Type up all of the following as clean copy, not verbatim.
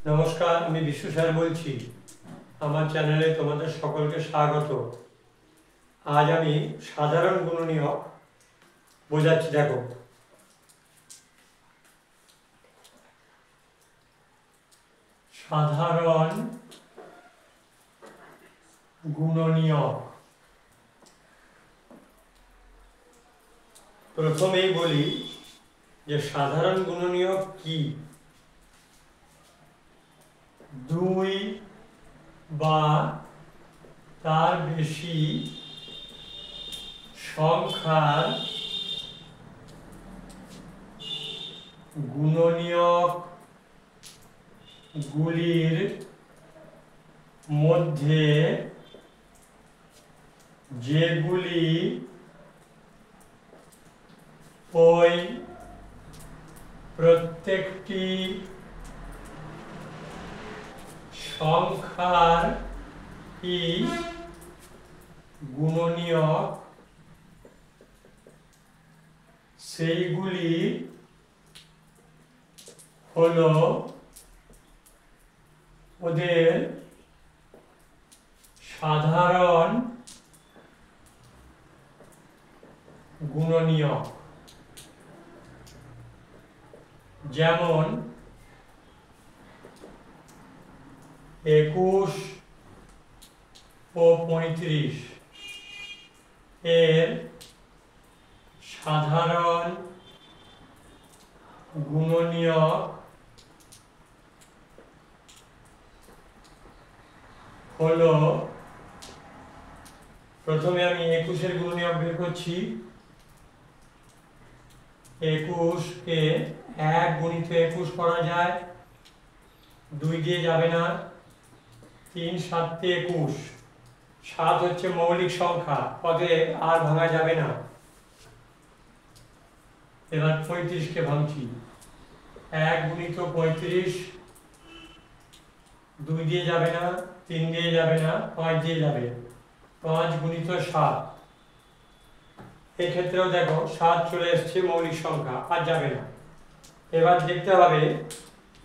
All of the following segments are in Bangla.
নমস্কার, আমি বিশু স্যার বলছি। আমার চ্যানেলে তোমাদের সকলকে স্বাগত। আজ আমি সাধারণ গুণনীয়ক বোঝাচ্ছি। দেখো, সাধারণ গুণনীয়ক। প্রথমেই বলি যে সাধারণ গুণনীয়ক কি। দুই বা তার বেশি সংখ্যার গুণনীয়ক গুলির মধ্যে যেগুলি ওই প্রত্যেকটি সংখ্যার গুণনীয়ক, সেইগুলি হলো ওদের সাধারণ গুণনীয়ক। যেমন 21 ও 35 এর সাধারণ গুণনীয়ক হলো, প্রথমে আমি 21-এর গুণনীয়ক বের করছি। 21-কে 1 গুণিত 21 করা যায়, 2 দিয়ে যাবে না। 3 7 21, 7 হচ্ছে মৌলিক সংখ্যা, অতএব আর ভাঙা যাবে না। এবার 35-কে ভাঙছি। 1 গুণিত 35, 2 দিয়ে যাবে না, 3 দিয়ে যাবে না, 5 দিয়ে যাবে। 5 গুণিত 7, এক্ষেত্রেও দেখো 7 চলে এসছে, মৌলিক সংখ্যা, আর যাবে না। এবার দেখতে হবে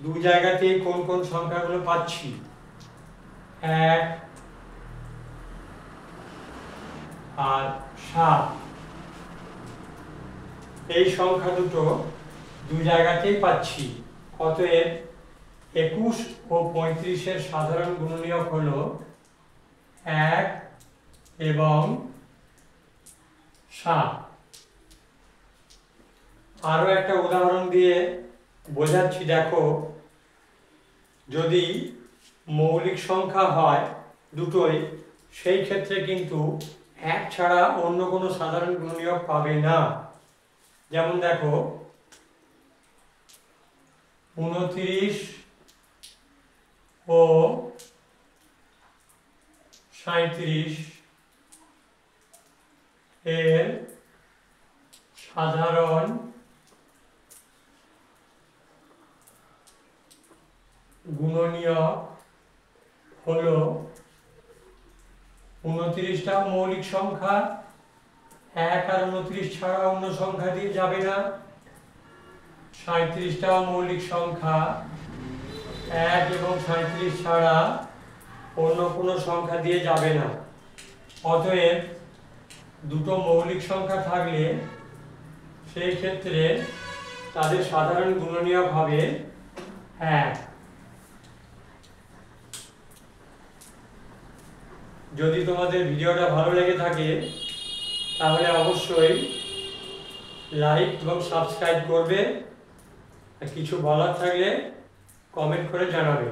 দু জায়গাতেই কোন কোন সংখ্যাগুলো পাচ্ছি। 1 আর 7, এই সংখ্যা দুটো দু জায়গাতেই পাচ্ছি। অতএব 21 ও 35-এর সাধারণ গুণনীয়ক হলো 1 এবং 7। আরো একটা উদাহরণ দিয়ে বোঝাচ্ছি। দেখো, যদি মৌলিক সংখ্যা হয় দুটোই, সেই ক্ষেত্রে কিন্তু 1 ছাড়া অন্য কোনো সাধারণ গুণনীয়ক পাবে না। যেমন দেখো, 29 ও 37 এর সাধারণ গুণনীয়ক হলো, 29টাও মৌলিক সংখ্যা, 1 আর 29 ছাড়া অন্য সংখ্যা দিয়ে যাবে না। 37টাও মৌলিক সংখ্যা, 1 এবং 37 ছাড়া অন্য কোনো সংখ্যা দিয়ে যাবে না। অতএব দুটো মৌলিক সংখ্যা থাকলে সেই ক্ষেত্রে তাদের সাধারণ গুণনীয়ক হবে 1। যদি তোমাদের ভিডিওটা ভালো লেগে থাকে তাহলে অবশ্যই লাইক এবং সাবস্ক্রাইব করবে। আর কিছু বলার থাকলে কমেন্ট করে জানাবে।